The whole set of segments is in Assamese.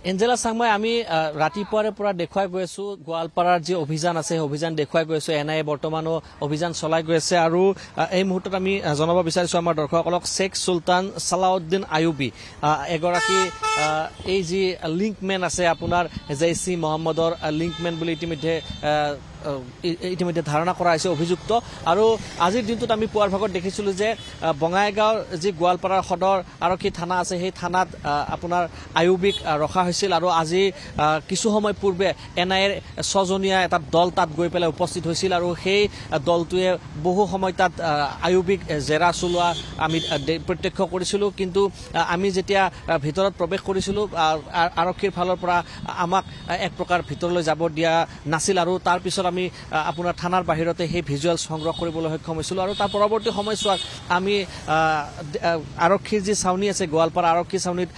এঞ্জেলা চাংমাই আমি ৰাতিপুৱাৰে পৰা দেখুৱাই গৈ আছো গোৱালপাৰাৰ যি অভিযান আছে সেই অভিযান দেখুৱাই গৈ আছো এনআইএ বৰ্তমানো অভিযান চলাই গৈ আছে আৰু এই মুহূৰ্তত আমি জনাব বিচাৰিছো আমাৰ দৰ্শকসকলক শেখ সুলতান সালাউদ্দিন আয়ুবী এগৰাকী এই যি লিংকমেন আছে আপোনাৰ জেইচি মহম্মদৰ লিংকমেন বুলি ইতিমধ্যে ধাৰণা কৰা হৈছে অভিযুক্ত আৰু আজিৰ দিনটোত আমি পুৱাৰ ভাগত দেখিছিলো যে বঙাইগাঁৱৰ যি গোৱালপাৰাৰ সদৰ আৰক্ষী থানা আছে সেই থানাত আপোনাৰ আয়ুবীক ৰখা হৈছিল আৰু আজি কিছু সময় পূৰ্বে এনআইএৰ 6জনীয়া এটা দল তাত গৈ পেলাই উপস্থিত হৈছিল আৰু সেই দলটোৱে বহু সময় তাত আয়ুবীক জেৰা চলোৱা আমি প্ৰত্যক্ষ কৰিছিলো কিন্তু আমি যেতিয়া ভিতৰত প্ৰৱেশ কৰিছিলো আৰক্ষীৰ ফালৰ পৰা আমাক এক প্ৰকাৰ ভিতৰলৈ যাব দিয়া নাছিল আৰু তাৰ পিছত আমি আপোনাৰ থানাৰ বাহিৰতে সেই ভিজুৱেল সংগ্ৰহ কৰিবলৈ সক্ষম হৈছিলো আৰু তাৰ পৰৱৰ্তী সময়ছোৱাত আমি আৰক্ষীৰ যি ছাউনী আছে গোৱালপাৰা আৰক্ষী ছাউনীত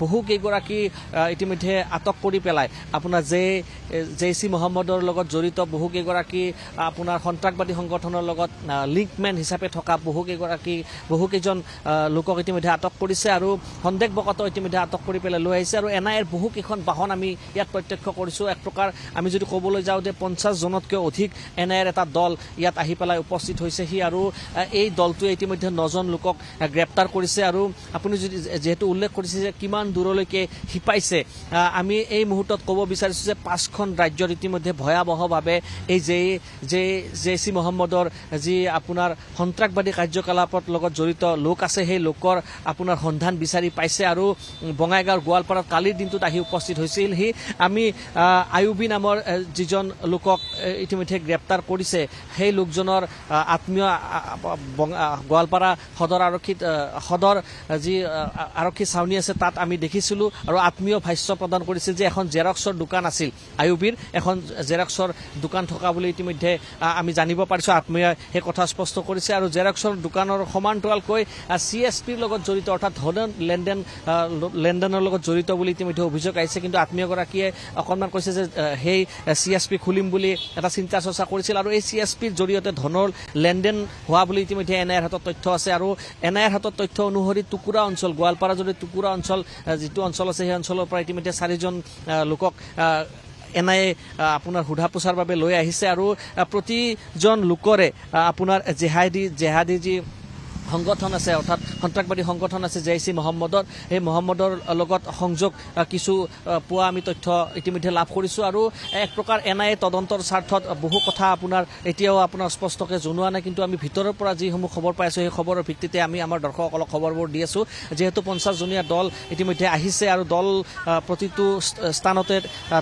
বহু কেইগৰাকী ইতিমধ্যে আটক কৰি পেলাই আপোনাৰ জেইচি মহম্মদৰ লগত জড়িত বহু কেইগৰাকী আপোনাৰ সন্ত্ৰাসবাদী সংগঠনৰ লগত লিংকমেন হিচাপে থকা বহু কেইজন লোকক ইতিমধ্যে আটক কৰিছে আৰু সন্দেহবশত ইতিমধ্যে আটক কৰি পেলাই লৈ আহিছে আৰু এনআইএৰ বহু কেইখন বাহন আমি ইয়াত প্ৰত্যক্ষ কৰিছো এক প্ৰকাৰ আমি যদি ক'বলৈ যাওঁ যে 50 জনতকৈ অধিক এনআইএৰ এটা দল ইয়াত আহি পেলাই উপস্থিত হৈছেহি আৰু এই দলটোৱে ইতিমধ্যে 9জন লোকক গ্ৰেপ্তাৰ কৰিছে আৰু আপুনি যদি যেহেতু উল্লেখ কৰিছে যে কিমান দূৰলৈকে শিপাইছে আমি এই মুহূৰ্তত ক'ব বিচাৰিছো যে 5খন ৰাজ্যত ইতিমধ্যে ভয়াৱহভাৱে এই জেইচি মহম্মদৰ যি আপোনাৰ সন্ত্ৰাসবাদী কাৰ্যকলাপৰ লগত জড়িত লোক আছে সেই লোকৰ আপোনাৰ সন্ধান বিচাৰি পাইছে আৰু বঙাইগাঁৱৰ গোৱালপাৰাত কালিৰ দিনটোত আহি উপস্থিত হৈছিল সি আমি আয়ুবী নামৰ যিজন লোকক ইতিমধ্যে গ্ৰেপ্তাৰ কৰিছে সেই লোকজনৰ আত্মীয় গোৱালপাৰা সদৰ যি আৰক্ষী ছাউনী আছে তাত আমি দেখিছিলো আৰু আত্মীয় ভাষ্য প্ৰদান কৰিছিল যে এখন জেৰক্সৰ দোকান আছিল আয়ুবীৰ এখন জেৰক্সৰ দোকান থকা বুলি ইতিমধ্যে আমি জানিব পাৰিছো আত্মীয় সেই কথা স্পষ্ট কৰিছে আৰু জেৰক্সৰ দোকানৰ সমান্তৰালকৈ CSPৰ লগত জড়িত অৰ্থাৎ ধন লেনদেনৰ লগত জড়িত বুলি ইতিমধ্যে অভিযোগ আহিছে কিন্তু আত্মীয়গৰাকীয়ে অকণমান কৈছে যে সেই CSP খুলিম বুলি এটা চিন্তা চৰ্চা কৰিছিল আৰু এই CSPৰ জৰিয়তে ধনৰ লেনদেন হোৱা বুলি ইতিমধ্যে এনআইএৰ হাতত তথ্য আছে আৰু এনআইএৰ হাতত তথ্য অনুসৰি টুকুৰা অঞ্চল গোৱালপাৰা যদি টুকুৰা অঞ্চল যিটো অঞ্চল আছে সেই অঞ্চলৰ পৰা ইতিমধ্যে 4জন লোকক এনআইএ আপোনাৰ সোধা পোছাৰ বাবে লৈ আহিছে আৰু প্ৰতিজন লোকৰে আপোনাৰ জেহাদী যি সংগঠন আছে অৰ্থাৎ সন্ত্ৰাসবাদী সংগঠন আছে জেইচি মহম্মদৰ এই মহম্মদৰ লগত সংযোগ কিছু পোৱা আমি তথ্য ইতিমধ্যে লাভ কৰিছো আৰু এক প্ৰকাৰ এনআইএ তদন্তৰ স্বাৰ্থত বহু কথা আপোনাৰ এতিয়াও আপোনাৰ স্পষ্টকৈ জনোৱা নাই কিন্তু আমি ভিতৰৰ পৰা যিসমূহ খবৰ পাইছো সেই খবৰৰ ভিত্তিতে আমি আমাৰ দৰ্শকসকলক খবৰবোৰ দি আছো যেহেতু 50 জনীয়া দল ইতিমধ্যে আহিছে আৰু দল প্ৰতিটো স্থানতে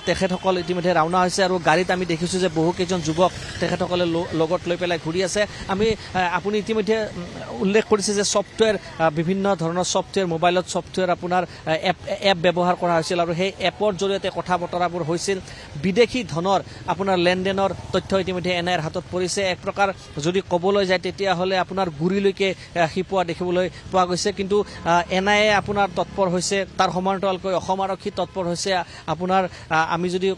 তেখেতসকল ইতিমধ্যে ৰাওনা হৈছে আৰু গাড়ীত আমি দেখিছো যে বহু কেইজন যুৱক তেখেতসকলে লগত লৈ পেলাই ঘূৰি আছে আমি আপুনি ইতিমধ্যে উল্লেখ কৰিছে যে ছফটৱেৰ বিভিন্ন ধৰণৰ ছফটৱেৰ মোবাইলত ছফটৱেৰ আপোনাৰ এপ ব্যৱহাৰ কৰা হৈছিল আৰু সেই এপৰ জৰিয়তে কথা বতৰাবোৰ হৈছিল বিদেশী ধনৰ আপোনাৰ লেনদেনৰ তথ্য ইতিমধ্যে এনআইএৰ হাতত পৰিছে এক প্ৰকাৰ যদি ক'বলৈ যায় তেতিয়াহ'লে আপোনাৰ গুৰিলৈকে শিপোৱা দেখিবলৈ পোৱা গৈছে কিন্তু এনআইএ আপোনাৰ তৎপৰ হৈছে তাৰ সমান্তৰালকৈ অসম আৰক্ষী তৎপৰ হৈছে আপোনাৰ আমি যদি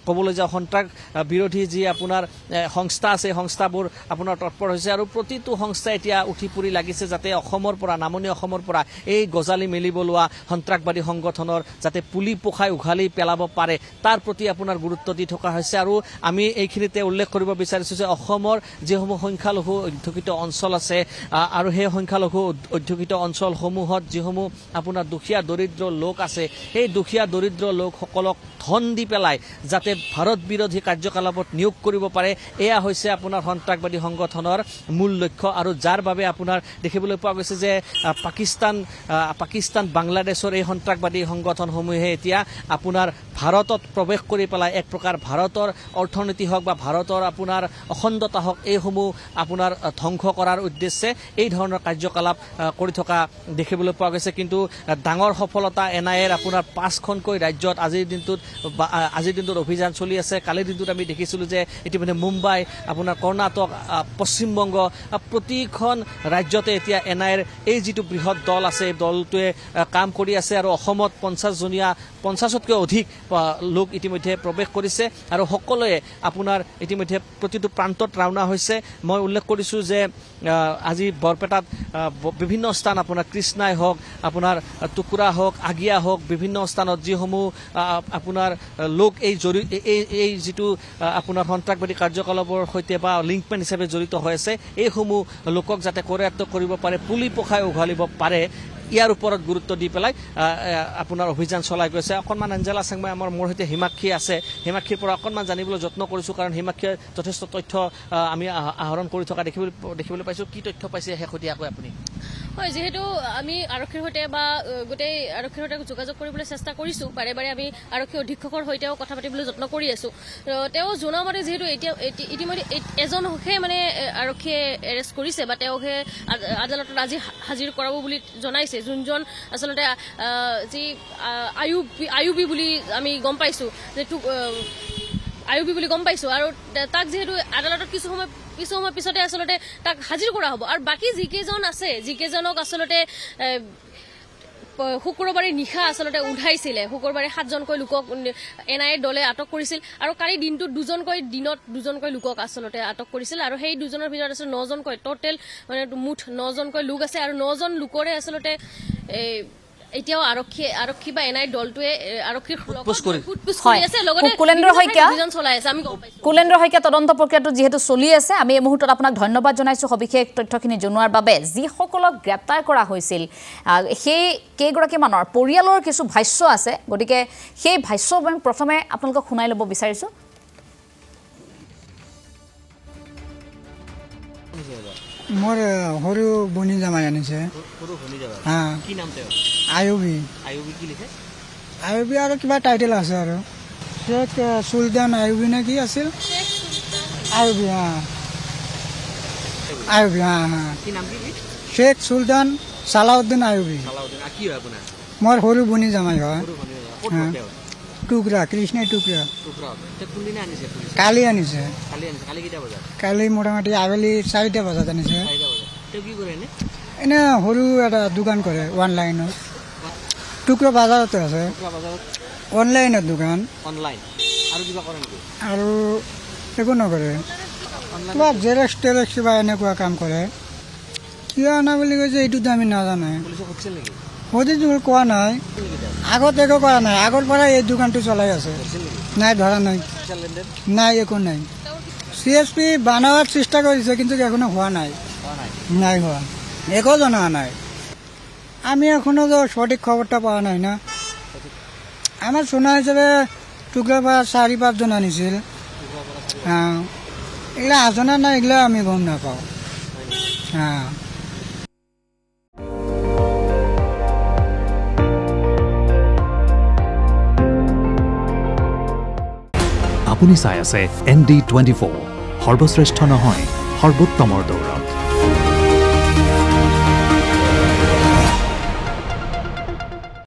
ক'বলৈ যাওঁ সন্ত্ৰাস বিৰোধী যি আপোনাৰ সংস্থা আছে সংস্থাবোৰ আপোনাৰ তৎপৰ হৈছে আৰু প্ৰতিটো সংস্থা এতিয়া উঠি পৰি লাগিছে যাতে অসমৰ পৰা নামনি অসমৰ পৰা এই গজালি মেলিব লোৱা সন্ত্ৰাসবাদী সংগঠনৰ যাতে পুলি পোখাই উঘালি পেলাব পাৰে তাৰ প্ৰতি আপোনাৰ গুৰুত্ব দি থকা হৈছে আৰু আমি এইখিনিতে উল্লেখ কৰিব বিচাৰিছো যে অসমৰ যিসমূহ সংখ্যালঘু অধ্যুষিত অঞ্চল আছে আৰু সেই সংখ্যালঘু অধ্যুষিত অঞ্চলসমূহত যিসমূহ আপোনাৰ দুখীয়া দৰিদ্ৰ লোক আছে সেই দুখীয়া দৰিদ্ৰ লোকসকলক ধন দি পেলাই যাতে ভাৰত বিৰোধী কাৰ্যকলাপত নিয়োগ কৰিব পাৰে এয়া হৈছে আপোনাৰ সন্ত্ৰাসবাদী সংগঠনৰ মূল লক্ষ্য আৰু যাৰ বাবে আপোনাৰ দেখিবলৈ পোৱা গৈছে যে পাকিস্তান বাংলাদেশৰ এই সন্ত্ৰাসবাদী সংগঠনসমূহে এতিয়া আপোনাৰ ভাৰতত প্ৰৱেশ কৰি পেলাই এক প্ৰকাৰ ভাৰতৰ অৰ্থনীতি হওক বা ভাৰতৰ আপোনাৰ অখণ্ডতা হওক এইসমূহ আপোনাৰ ধ্বংস কৰাৰ উদ্দেশ্যে এই ধৰণৰ কাৰ্যকলাপ কৰি থকা দেখিবলৈ পোৱা গৈছে কিন্তু ডাঙৰ সফলতা এনআইএৰ আপোনাৰ 5খনকৈ ৰাজ্যত আজিৰ দিনটোত অভিযান চলি আছে কালিৰ দিনটোত আমি দেখিছিলো যে ইতিমধ্যে মুম্বাই আপোনাৰ কৰ্ণাটক পশ্চিমবংগ প্ৰতিখন ৰাজ্যতে এতিয়া এনআইএৰ এই যিটো বৃহৎ দল আছে এই দলটোৱে কাম কৰি আছে আৰু অসমত 50তকৈ অধিক লোক ইতিমধ্যে প্ৰৱেশ কৰিছে আৰু সকলোৱে আপোনাৰ ইতিমধ্যে প্ৰতিটো প্ৰান্তত ৰাওনা হৈছে মই উল্লেখ কৰিছোঁ যে আজি বৰপেটাত বিভিন্ন স্থান আপোনাৰ কৃষ্ণাই হওক আপোনাৰ টুকুৰা হওক আগিয়া হওক বিভিন্ন স্থানত যিসমূহ আপোনাৰ লোক এই যিটো আপোনাৰ সন্ত্ৰাসবাদী কাৰ্যকলাপৰ সৈতে বা লিংকমেন হিচাপে জড়িত হৈ আছে এইসমূহ লোকক যাতে কৰায়ত্ব কৰিব পাৰে পুলি পখাই উঘালিব পাৰে ইয়াৰ ওপৰত গুৰুত্ব দি পেলাই আপোনাৰ অভিযান চলাই গৈছে অকণমান এঞ্জেলা চেংমাই আমাৰ মোৰ সৈতে হিমাক্ষী আছে হিমাক্ষীৰ পৰা অকণমান জানিবলৈ যত্ন কৰিছোঁ কাৰণ হিমাক্ষীয়ে যথেষ্ট তথ্য আমি আহৰণ কৰি থকা দেখিবলৈ পাইছোঁ কি তথ্য পাইছে শেহতীয়াকৈ আপুনি হয় যেহেতু আমি আৰক্ষীৰ সৈতে বা গোটেই আৰক্ষীৰ সৈতে যোগাযোগ কৰিবলৈ চেষ্টা কৰিছোঁ বাৰে বাৰে আমি আৰক্ষী অধীক্ষকৰ সৈতেও কথা পাতিবলৈ যত্ন কৰি আছোঁ তেওঁ জনোৱা মতে যিহেতু এতিয়া ইতিমধ্যে এজনকহে মানে আৰক্ষীয়ে এৰেষ্ট কৰিছে বা তেওঁকহে আদালতত আজি হাজিৰ কৰাব বুলি জনাইছে যোনজন আচলতে যি আইউবি বুলি আমি গম পাইছোঁ যে আইউবি বুলি গম পাইছোঁ আৰু তাক যিহেতু আদালতত কিছু সময় পিছতে আচলতে তাক হাজিৰ কৰা হ'ব আৰু বাকী যিকেইজন আছে যিকেইজনক আচলতে শুক্ৰবাৰে নিশা আচলতে উঠাইছিলে শুক্ৰবাৰে 7জনকৈ লোকক এনআইএ দলে আটক কৰিছিল আৰু কালি দিনটোত দুজনকৈ লোকক আচলতে আটক কৰিছিল আৰু সেই দুজনৰ ভিতৰত আছে 9জনকৈ টোটেল মানে মুঠ 9জনকৈ লোক আছে আৰু 9জন লোকৰে আচলতে এতিয়াও আৰক্ষী বা এনআইএ দলটোৱে আৰক্ষীৰ কুলেন্দ্ৰ শইকীয়া তদন্ত প্ৰক্ৰিয়াটো যিহেতু চলি আছে আমি এই মুহূৰ্তত আপোনাক ধন্যবাদ জনাইছোঁ সবিশেষ তথ্যখিনি জনোৱাৰ বাবে যিসকলক গ্ৰেপ্তাৰ কৰা হৈছিল সেই কেইগৰাকীমানৰ পৰিয়ালৰ কিছু ভাষ্য আছে গতিকে সেই ভাষ্য আমি প্ৰথমে আপোনালোকক শুনাই ল'ব বিচাৰিছোঁ মোৰ সৰু বনি জামাই আনিছে কি নাম আইউবি কি লিখে আইউবি আৰু কিবা টাইটেল আছে আৰু শেখ সুলতান আইউবি নে কি আছিল আইউবি আইউবি শেখ সুলতান সালাউদ্দিন আইউবি মোৰ সৰু বনি জামাই হয় টুকৰা কৃষ্ণ টুকৰা কালি আনিছে কালি মোটামুটি আবেলি 4টা বজাত আনিছে এনে সৰু এটা দোকান কৰে অনলাইনত টুকৰা বজাৰতে আছে অনলাইনত দোকান আৰু একো নকৰে কিবা জেৰেক্স টেৰেক্স কিবা এনেকুৱা কাম কৰে কিয় অনা বুলি কৈছে এইটোতো আমি নাজানো সুধিছোঁ কোৱা নাই আগত একো কৰা নাই আগৰ পৰা এই দোকানটো চলাই আছে নাই ধৰা নাই একো নাই CSP বনোৱাৰ চেষ্টা কৰিছে কিন্তু এখনো হোৱা নাই হোৱা একো জনা নাই আমি এখনো সঠিক খবৰটা পোৱা নাই না আমাৰ শোনা হিচাপে টুকৰাৰ পৰা 4-5জন আনিছিল এগুলা আজনা নাই এগুলা আমি গম নাপাওঁ আপুনি চাই আছে ND24 সৰ্বশ্ৰেষ্ঠ নহয় সৰ্বোত্তমৰ দৌৰত